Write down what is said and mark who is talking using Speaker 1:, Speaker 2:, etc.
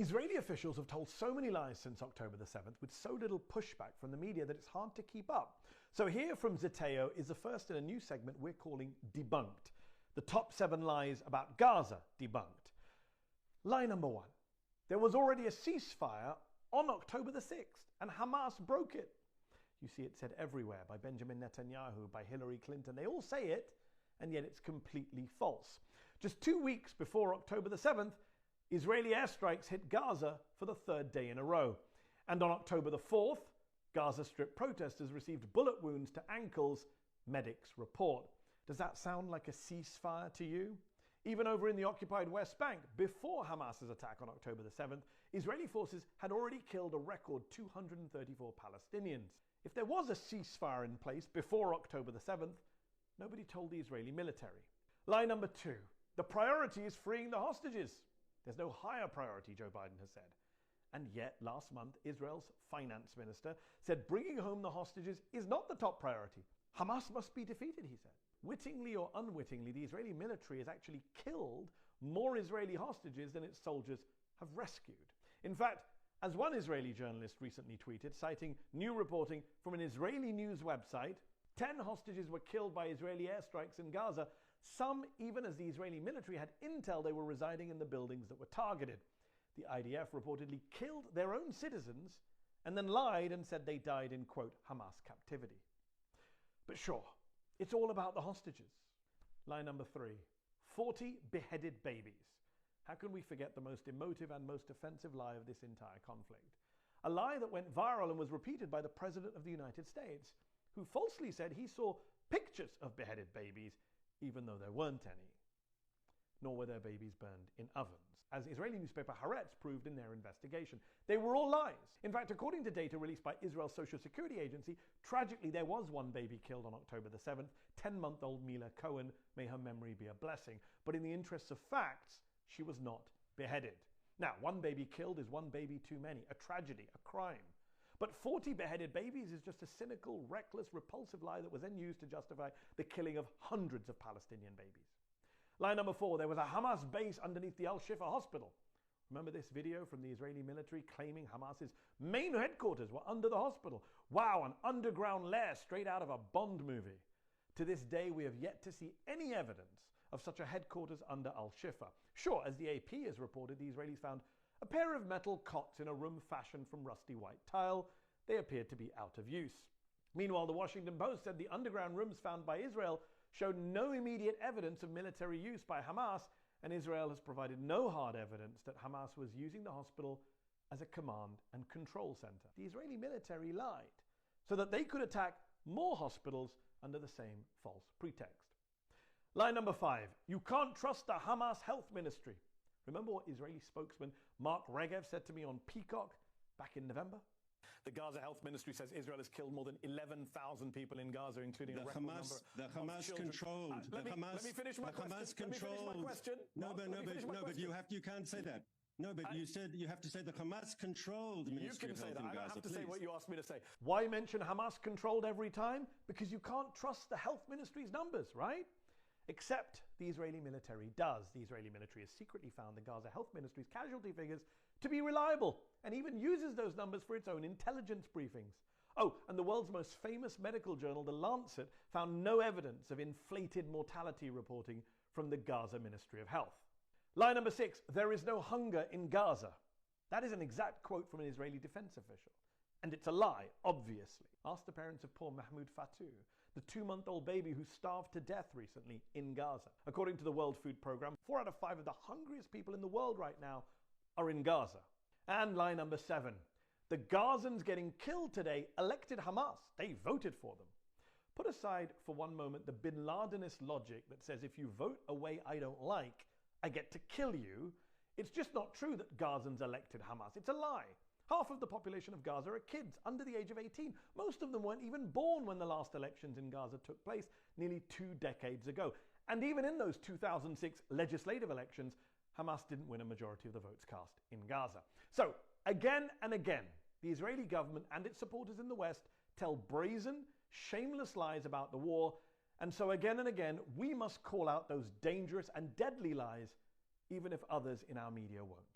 Speaker 1: Israeli officials have told so many lies since October the 7th with so little pushback from the media that it's hard to keep up. So here from Zeteo is the first in a new segment we're calling Debunked. The top 7 lies about Gaza debunked. Lie number 1. There was already a ceasefire on October the 6th and Hamas broke it. You see it said everywhere by Benjamin Netanyahu, by Hillary Clinton. They all say it, and yet it's completely false. Just 2 weeks before October the 7th, Israeli airstrikes hit Gaza for the 3rd day in a row. And on October the 4th, Gaza Strip protesters received bullet wounds to ankles, medics report. Does that sound like a ceasefire to you? Even over in the occupied West Bank, before Hamas's attack on October the 7th, Israeli forces had already killed a record 234 Palestinians. If there was a ceasefire in place before October the 7th, nobody told the Israeli military. Lie number 2. The priority is freeing the hostages. There's no higher priority, Joe Biden has said. And yet, last month, Israel's finance minister said bringing home the hostages is not the top priority. Hamas must be defeated, he said. Wittingly or unwittingly, the Israeli military has actually killed more Israeli hostages than its soldiers have rescued. In fact, as one Israeli journalist recently tweeted, citing new reporting from an Israeli news website, 10 hostages were killed by Israeli airstrikes in Gaza, some even as the Israeli military had intel they were residing in the buildings that were targeted. The IDF reportedly killed their own citizens and then lied and said they died in, quote, Hamas captivity. But sure, it's all about the hostages. Lie number 3. 40 beheaded babies. How can we forget the most emotive and most offensive lie of this entire conflict? A lie that went viral and was repeated by the President of the United States, who falsely said he saw pictures of beheaded babies, even though there weren't any. Nor were their babies burned in ovens, as Israeli newspaper Haaretz proved in their investigation. They were all lies. In fact, according to data released by Israel's Social Security Agency, tragically there was one baby killed on October the 7th, 10-month-old Mila Cohen, may her memory be a blessing. But in the interests of facts, she was not beheaded. Now, one baby killed is one baby too many, a tragedy, a crime. But 40 beheaded babies is just a cynical, reckless, repulsive lie that was then used to justify the killing of hundreds of Palestinian babies. Lie number 4, there was a Hamas base underneath the Al-Shifa hospital. Remember this video from the Israeli military claiming Hamas's main headquarters were under the hospital? Wow, an underground lair straight out of a Bond movie. To this day, we have yet to see any evidence of such a headquarters under Al-Shifa. Sure, as the AP has reported, the Israelis found a pair of metal cots in a room fashioned from rusty white tile. They appeared to be out of use. Meanwhile, the Washington Post said the underground rooms found by Israel showed no immediate evidence of military use by Hamas, and Israel has provided no hard evidence that Hamas was using the hospital as a command and control center. The Israeli military lied so that they could attack more hospitals under the same false pretext. Lie number 5, you can't trust the Hamas health ministry. Remember what Israeli spokesman Mark Regev said to me on Peacock back in November? The Gaza Health Ministry says Israel has killed more than 11,000 people in Gaza, including a record number of children.
Speaker 2: Let me finish my
Speaker 1: question.
Speaker 2: No, but you can't say that. No, but you said you have to say the Hamas-controlled Ministry of Health in Gaza.
Speaker 1: I don't have to say what you asked me to say. Why mention Hamas-controlled every time? Because you can't trust the health ministry's numbers, right? Except the Israeli military does. The Israeli military has secretly found the Gaza Health Ministry's casualty figures to be reliable and even uses those numbers for its own intelligence briefings. Oh, and the world's most famous medical journal, The Lancet, found no evidence of inflated mortality reporting from the Gaza Ministry of Health. Lie number 6, there is no hunger in Gaza. That is an exact quote from an Israeli defense official. And it's a lie, obviously. Ask the parents of poor Mahmoud Fatou, the 2-month-old baby who starved to death recently in Gaza. According to the World Food Programme, 4 out of 5 of the hungriest people in the world right now are in Gaza. And lie number 7, the Gazans getting killed today elected Hamas. They voted for them. Put aside for one moment the bin Ladenist logic that says if you vote a way I don't like, I get to kill you. It's just not true that Gazans elected Hamas. It's a lie. Half of the population of Gaza are kids under the age of 18. Most of them weren't even born when the last elections in Gaza took place nearly 2 decades ago. And even in those 2006 legislative elections, Hamas didn't win a majority of the votes cast in Gaza. So, again and again, the Israeli government and its supporters in the West tell brazen, shameless lies about the war. And so again and again, we must call out those dangerous and deadly lies, even if others in our media won't.